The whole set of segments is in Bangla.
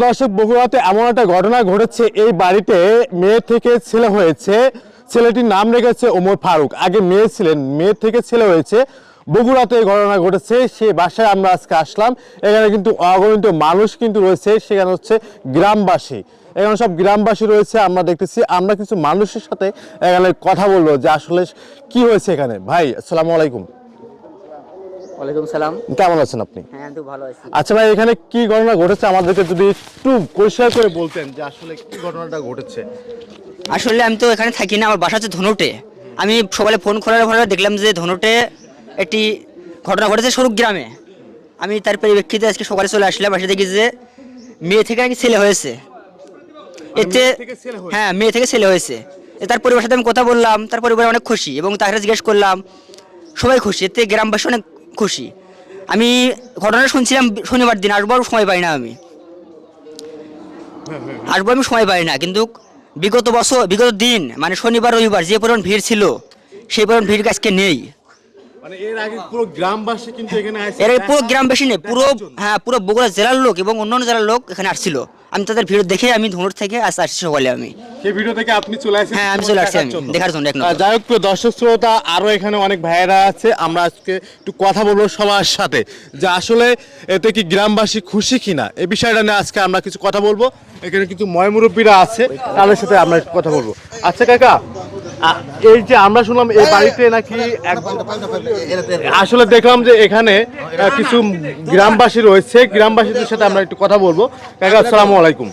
দর্শক, বগুড়াতে এমন একটা ঘটনা ঘটেছে। এই বাড়িতে মেয়ে থেকে ছেলে হয়েছে। ছেলেটির নাম রেখেছে ওমর ফারুক। আগে মেয়ে ছিলেন, মেয়ে থেকে ছেলে হয়েছে। বগুড়াতে এই ঘটনা ঘটেছে। সেই বাসায় আমরা আজকে আসলাম। এখানে কিন্তু অগণিত মানুষ কিন্তু রয়েছে। সেখানে হচ্ছে গ্রামবাসী, এখানে সব গ্রামবাসী রয়েছে। আমরা দেখতেছি, আমরা কিছু মানুষের সাথে এখানে কথা বলবো যে আসলে কি হয়েছে এখানে। ভাই, আসসালামু আলাইকুম। ওয়ালাইকুম সালাম। কেমন আছেন আপনি? হ্যাঁ, আমি তো ভালো আছি। আচ্ছা ভাই, এখানে কি ঘটনা ঘটেছে আমাদেরকে যদি একটু পরিষ্কার করে বলতেন যে আসলে কি ঘটনাটা ঘটেছে। আসলে আমি তো এখানে থাকি না, আমার বাসা হচ্ছে ধনুটে। আমি সকালে ফোন খোলার পরে দেখলাম যে ধনুটে একটি ঘটনা ঘটেছে স্বরূপ গ্রামে। আমি তার পরিপ্রেক্ষিতে আজকে সকালে চলে আসলাম। বাসা দেখি যে মেয়ে থেকে নাকি ছেলে হয়েছে। এতে হ্যাঁ, মেয়ে থেকে ছেলে হয়েছে। তার পরিবারের সাথে আমি কথা বললাম, তার পরিবার অনেক খুশি এবং তাকে জিজ্ঞেস করলাম, সবাই খুশি। এতে গ্রামবাসী অনেক খুশি। আমি ঘটনা শুনছিলাম শনিবার দিন, আসবো সময় পাই না, আমি সময় পাই না। কিন্তু বিগত দিন মানে শনিবার রবিবার যে পরিমাণ ভিড় ছিল, সেই পরিমাণ ভিড় আজকে নেই। মানে এর আগে পুরো গ্রামবাসী কিন্তু এখানে আসে। এর আগে পুরো গ্রামবাসী নেই, পুরো বগুড়া জেলার লোক এবং অন্যান্য জেলার লোক এখানে আসছিল। আমি তাদের ভিড় দেখে আমি ধনুর থেকে আসছি সকালে। আমি সেই ভিডিও থেকে আপনি চলে আসেন? হ্যাঁ, আমি চলে আসছি দেখার জন্য। যাই হোক, প্রিয় দর্শক শ্রোতা, আরো এখানে অনেক ভাইয়েরা আছে। আমরা আজকে একটু কথা বলবো সবার সাথে যে আসলে এতে কি গ্রামবাসী খুশি কিনা, এই বিষয়টা নিয়ে আজকে আমরা কিছু কথা বলবো। এখানে কিছু ময়মুরব্বীরা আছে, তাদের সাথে আমরা একটু কথা বলবো। আচ্ছা কাকা, এই যে আমরা শুনলাম এই বাড়িতে নাকি আসলে দেখলাম যে এখানে কিছু গ্রামবাসী রয়েছে। গ্রামবাসীদের সাথে আমরা একটু কথা বলবো। কাকা, আসসালামু আলাইকুম।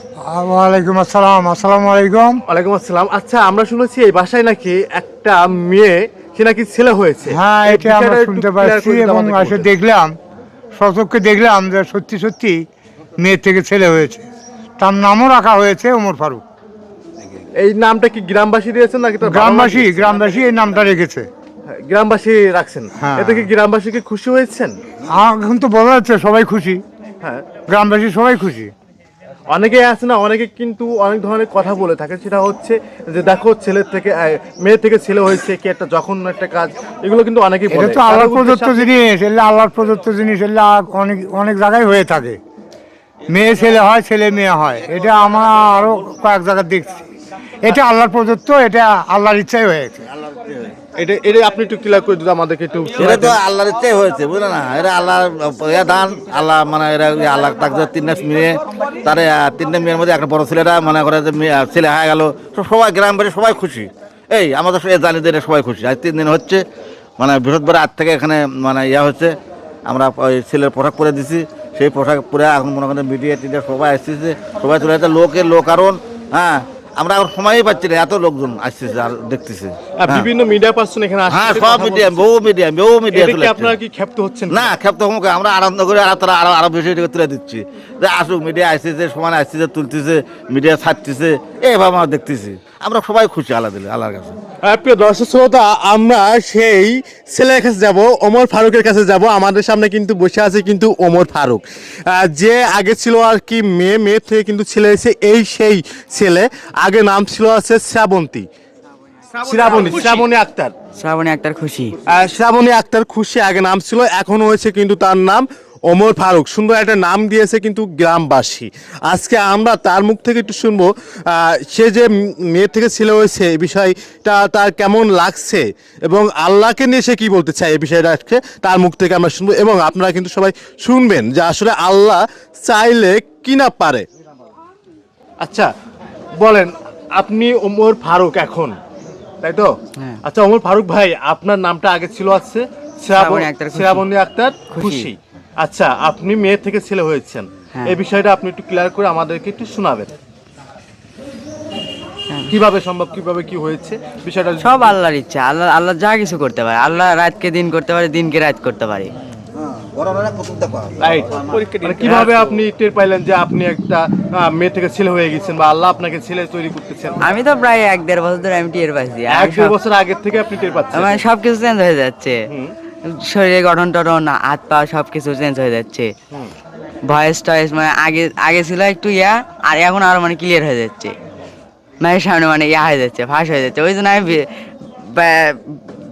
ওয়ালাইকুম আসসালাম। আসসালামু আলাইকুম। ওয়ালাইকুম আসসালাম। আচ্ছা, আমরা শুনেছি এই বাসায় নাকি একটা মেয়ে, সে নাকি ছেলে হয়েছে। হ্যাঁ, এটা আমরা শুনতে পাচ্ছি এবং আসে দেখলাম, সচক্ষে দেখলাম যে সত্যি সত্যি মেয়ে থেকে ছেলে হয়েছে। তার নামও রাখা হয়েছে ওমর ফারুক। এই নামটা কি গ্রামবাসী দিয়েছেন নাকি তার বাবা মা গ্রামবাসী দিয়েছে? গ্রামবাসী এই নামটা রেখেছে। গ্রামবাসী রাখছেন। হ্যাঁ। এতে কি গ্রামবাসী কি খুশি হয়েছেন? এখন তো বোঝা যাচ্ছে সবাই খুশি, হ্যাঁ। গ্রামবাসী সবাই খুশি। অনেকে আছে না, অনেকে কিন্তু অনেক ধরনের কথা বলে থাকে। সেটা হচ্ছে যে দেখো, ছেলের থেকে মেয়ে থেকে ছেলে হয়েছে, কি একটা জঘন্য একটা কাজ। এগুলো কিন্তু অনেকেই এটা বলে। তো আল্লাহর প্রদত্ত জিনিস, এগুলো আল্লাহর প্রদত্ত জিনিস, এগুলো অনেক অনেক জায়গায় হয়ে থাকে। মেয়ে ছেলে হয়, ছেলে মেয়ে হয়, এটা আমরা আরো কয়েক জায়গায় দেখছি। এটা আল্লাহর প্রদত্ত, এটা আল্লাহর ইচ্ছাই হয়েছে। এটা এটা আপনি একটু ক্লিয়ার করে দিতে আমাদেরকে একটু। এটা তো আল্লাহর ইচ্ছাই হয়েছে, বুঝলে না? এটা আল্লাহর দান। আল্লাহ মানে এরা আল্লাহ তাকে তিনটা মেয়ে, তার তিনটা মেয়ের মধ্যে একটা বড় ছেলেরা মনে করে যে ছেলে হয়ে গেল। সবাই গ্রামবাসী সবাই খুশি। এই আমাদের জানি দিনে সবাই খুশি। আজ 3 দিন হচ্ছে, মানে বৃহস্পতিবার রাত থেকে এখানে মানে হচ্ছে। আমরা ওই ছেলের পোশাক পরে দিছি, সেই পোশাক পরে এখন মনে করেন মিডিয়া টিডিয়া সবাই আসতেছে, সবাই চলে যাচ্ছে। লোক কারণ হ্যাঁ, আমরা আর সময়ই পাচ্ছি না, এত লোকজন আসতেছে আর দেখতেছে। বিভিন্ন মিডিয়া পার্সন এখানে আসছে। হ্যাঁ, সব মিডিয়া, বহু মিডিয়া চলে। আপনারা কি ক্ষেপ্ত হচ্ছেন? না, ক্ষেপ্ত হোক, আমরা আনন্দ করে আর তারা আরো বেশি তুলে দিচ্ছি যে আসুক, মিডিয়া আসতেছে, সমানে আসতেছে, তুলতেছে, মিডিয়া ছাড়তেছে, এইভাবে আমরা দেখতেছি। আমরা সবাই খুশি আল্লাহর কাছে। প্রিয় দর্শক শ্রোতা, আমরা সেই ছেলের কাছে যাব, ওমর ফারুকের কাছে যাব। আমাদের সামনে কিন্তু বসে আছে কিন্তু ওমর ফারুক, যে আগে ছিল আর কি মেয়ে থেকে কিন্তু ছেলে এসে এই সেই ছেলে। আগে নাম ছিল আছে শ্রাবণী আক্তার। শ্রাবণী আক্তার খুশি আগে নাম ছিল, এখন হয়েছে কিন্তু তার নাম ওমর ফারুক। সুন্দর একটা নাম দিয়েছে কিন্তু গ্রামবাসী। আজকে আমরা তার মুখ থেকে একটু শুনবো সে যে মেয়ে থেকে ছেলে হয়েছে এই বিষয়টা তার কেমন লাগছে এবং আল্লাহকে নিয়ে সে কি বলতে চায়, এই বিষয়টা আজকে তার মুখ থেকে আমরা শুনবো। এবং আপনারা কিন্তু সবাই শুনবেন যে আসলে আল্লাহ চাইলে কি না পারে। আচ্ছা বলেন, আপনি ওমর ফারুক এখন, তাই তো? আচ্ছা ওমর ফারুক ভাই, আপনার নামটা আগে ছিল আছে শ্রাবণী আক্তার খুশি। আচ্ছা, আপনি মেয়ে থেকে ছেলে হয়েছেন, এই বিষয়টা আপনি একটু ক্লিয়ার করে আমাদেরকে একটু শোনাবেন। কিভাবে সম্ভব, কিভাবে কি হয়েছে বিষয়টা? সব আল্লাহর ইচ্ছা। আল্লাহ যা কিছু করতে পারে। আল্লাহ রাতকে দিন করতে পারে, দিনকে রাত করতে পারে। মানে কিভাবে আপনি টের পাইলেন যে আপনি একটা মেয়ে থেকে ছেলে হয়ে গেছেন বা আল্লাহ আপনাকে ছেলে তৈরি করতেছেন? আমি তো প্রায় 1-1.5 বছর ধরে আমি টের পাচ্ছি। 1-1.5 বছর আগের থেকে আপনি টের পাচ্ছেন? মানে সবকিছু চেঞ্জ হয়ে যাচ্ছে, শরীরের গঠন টঠন, হাত পা সবকিছু চেঞ্জ হয়ে যাচ্ছে। ভয়েস টয়েস মানে আগে ছিল একটু আর এখন আরো মানে ক্লিয়ার হয়ে যাচ্ছে। মায়ের সামনে মানে হয়ে যাচ্ছে, ফাঁস হয়ে যাচ্ছে। ওই জন্য আমি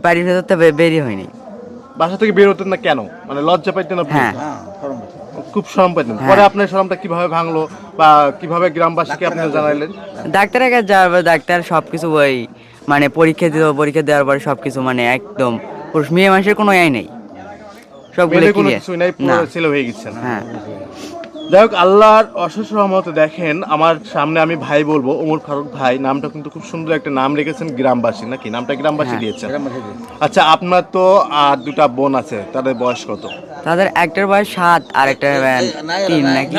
বাড়ির ভেতর থেকে বেরিয়ে হয়নি। বাসা থেকে বের হতেন না কেন? মানে লজ্জা পাইতেন আপনি? হ্যাঁ। খুব শরম পেতেন, পরে আপনার শরমটা কিভাবে ভাঙলো বা কিভাবে গ্রামবাসীকে আপনি জানাইলেন? ডাক্তারের কাছে যাওয়ার পর ডাক্তার সবকিছু ওই মানে পরীক্ষা দিল, পরীক্ষা দেওয়ার পরে সবকিছু মানে একদম পুরুষ মেয়ে মানুষের কোনো নেই, সবগুলো মেয়েদের কোনো ক্লিয়ার। কিছুই নাই, না, পুরো ছেলে হয়ে গেছেন। হ্যাঁ যাই হোক, আল্লাহর অশেষ রহমতে দেখেন আমার সামনে, আমি ভাই বলবো, ওমর ফারুক ভাই নামটা কিন্তু খুব সুন্দর একটা নাম রেখেছেন, গ্রামবাসী নাকি? নামটা গ্রামবাসী হ্যাঁ। দিয়েছেন। আচ্ছা, আপনার তো আর দুটা বোন আছে, তাদের বয়স কত? তাদের একটার বয়স 7 আর একটা 3 নাকি।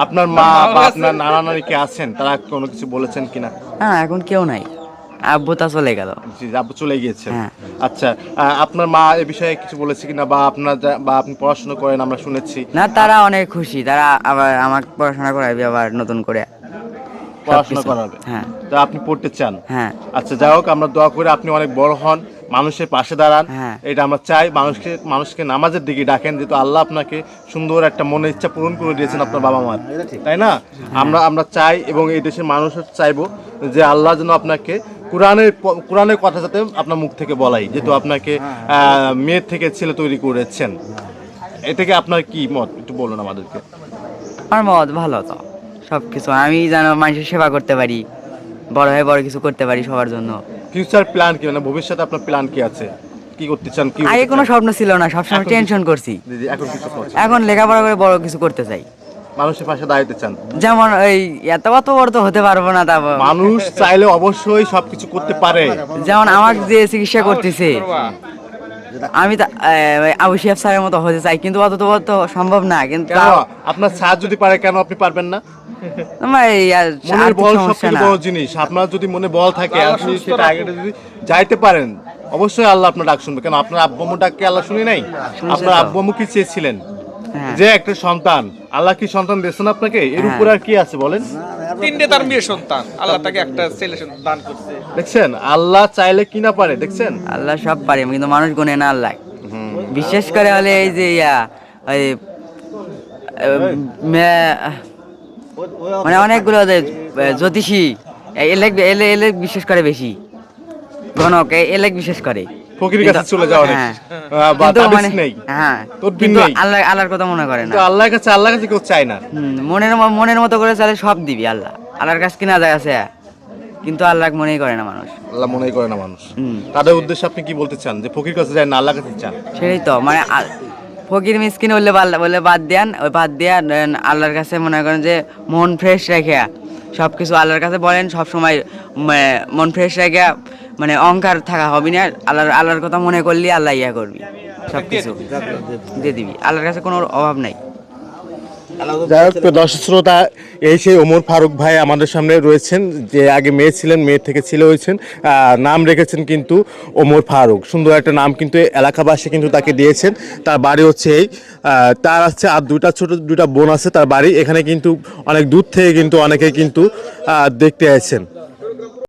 আপনার মা বা আপনার নানা নানি কে আছেন, তারা কোনো কিছু বলেছেন কিনা? হ্যাঁ এখন কেউ নাই, আব্বু তা চলে গেল। জি, আব্বু চলে গিয়েছেন। হ্যাঁ। আচ্ছা, আপনার মা এ বিষয়ে কিছু বলেছে কিনা, বা আপনার বা আপনি পড়াশোনা করেন আমরা শুনেছি, না তারা অনেক খুশি, তারা আবার আমাকে পড়াশোনা করাবে আবার নতুন করে পড়াশোনা সবকিছু। করাবে, হ্যাঁ তা আপনি পড়তে চান? হ্যাঁ আচ্ছা, যাই হোক, আমরা দোয়া করে আপনি অনেক বড় হন, মানুষের পাশে দাঁড়ান, হ্যাঁ। এটা আমরা চাই। মানুষকে নামাজের দিকে ডাকেন, যেহেতু আল্লাহ আপনাকে সুন্দর একটা মনের ইচ্ছা পূরণ করে দিয়েছেন আপনার বাবা মার, তাই না? আমরা চাই, এবং এই দেশের মানুষও চাইবো যে আল্লাহ যেন আপনাকে কোরআনের কথা যাতে আপনার মুখ থেকে বলাই, যেহেতু আপনাকে মেয়ের থেকে ছেলে তৈরি করেছেন। এ থেকে আপনার কি মত, একটু বলুন আমাদেরকে। আমার মত ভালো, তো সব কিছু আমি যেন মানুষের সেবা করতে পারি, বড় হয়ে বড় কিছু করতে পারি সবার জন্য। ফিউচার প্ল্যান কি, মানে ভবিষ্যতে আপনার প্ল্যান কি আছে, কি করতে চান? কি আগে হতে কোনো চান? স্বপ্ন ছিল না, সবসময় এখন টেনশন করছি। জি, জি, এখন কিছু করছেন, এখন লেখাপড়া করে বড় কিছু করতে চাই, মানুষের পাশে দাঁড়াতে চান। যেমন এই এত অত বড় তো হতে পারবো না, তা মানুষ চাইলে অবশ্যই সবকিছু করতে পারে। যেমন আমাকে যে চিকিৎসা করতেছে, আমি আবু শিহাব স্যারের মতো হতে চাই, কিন্তু অত তো সম্ভব না। কিন্তু কেন আপনার স্যার যদি পারে, কেন আপনি পারবেন না? আমার এই মনের আর্থিক বল সমস্যা সবথেকে না। বড় জিনিস। আপনার যদি মনে বল থাকে, আপনি সেটা আগে যদি যাইতে পারেন, অবশ্যই আল্লাহ আপনার ডাক শুনবে। কেন আপনার আব্বু আম্মুর ডাককে আল্লাহ শুনি নাই? আপনার তো। আব্বু আম্মু কি চেয়েছিলেন? হ্যাঁ। যে একটা সন্তান, আল্লাহ কি সন্তান দিয়েছেন আপনাকে? এর উপর আর কি আছে বলেন? 3টে তার মেয়ে সন্তান, আল্লাহ তাকে একটা ছেলে সন্তান দান করছে। দেখছেন, আল্লাহ চাইলে কি না পারে, দেখছেন? আল্লাহ সব পারে, কিন্তু মানুষ গুনে না আল্লাহ। বিশেষ করে হলে এই যে ওই মানে অনেকগুলো জ্যোতিষী এলে বিশেষ করে বেশি, গণক এলে বিশেষ করে ফকির কাছে চলে যাওয়া অনেক। হ্যাঁ। বা কিন্তু তাবিজ মানে নেই, হ্যাঁ, তদবির কিন্তু নেই। আল্লাহর কথা মনে করে না। কিন্তু আল্লাহর কাছে কেউ চায় না। মনের মতো করে চলে, সব দিবি আল্লাহ। আল্লাহর কাছে কিনা যায় আছে, কিন্তু আল্লাহ মনেই করে না মানুষ। আল্লাহ মনেই করে না মানুষ। হুম। তাদের উদ্দেশ্যে আপনি কি বলতে চান, যে ফকির কাছে যায় না, আল্লাহর কাছে চান? সেটাই তো, মানে ফকির মিসকিন বললে বলে বাদ দেন, ওই বাদ দিয়া আল্লাহর কাছে মনে করেন যে মন ফ্রেশ রেখে সব কিছু আল্লাহর কাছে বলেন, সব সময় মন ফ্রেশ রেখে, মানে অহংকার থাকা হবে না। আল্লাহর কথা মনে করলি আল্লাহ ইয়া করবি, সব কিছু দিয়ে দিবি। আল্লাহর কাছে কোনো অভাব নাই। যাই হোক, দর্শক শ্রোতা, এই সেই ওমর ফারুক ভাই আমাদের সামনে রয়েছেন, যে আগে মেয়ে ছিলেন, মেয়ের থেকে ছেলে হয়েছেন, নাম রেখেছেন কিন্তু ওমর ফারুক। সুন্দর একটা নাম কিন্তু এলাকাবাসী কিন্তু তাকে দিয়েছেন। তার বাড়ি হচ্ছে এই, তার আছে আর দুটা বোন আছে, তার বাড়ি এখানে। কিন্তু অনেক দূর থেকে কিন্তু অনেকে কিন্তু দেখতে আসছেন।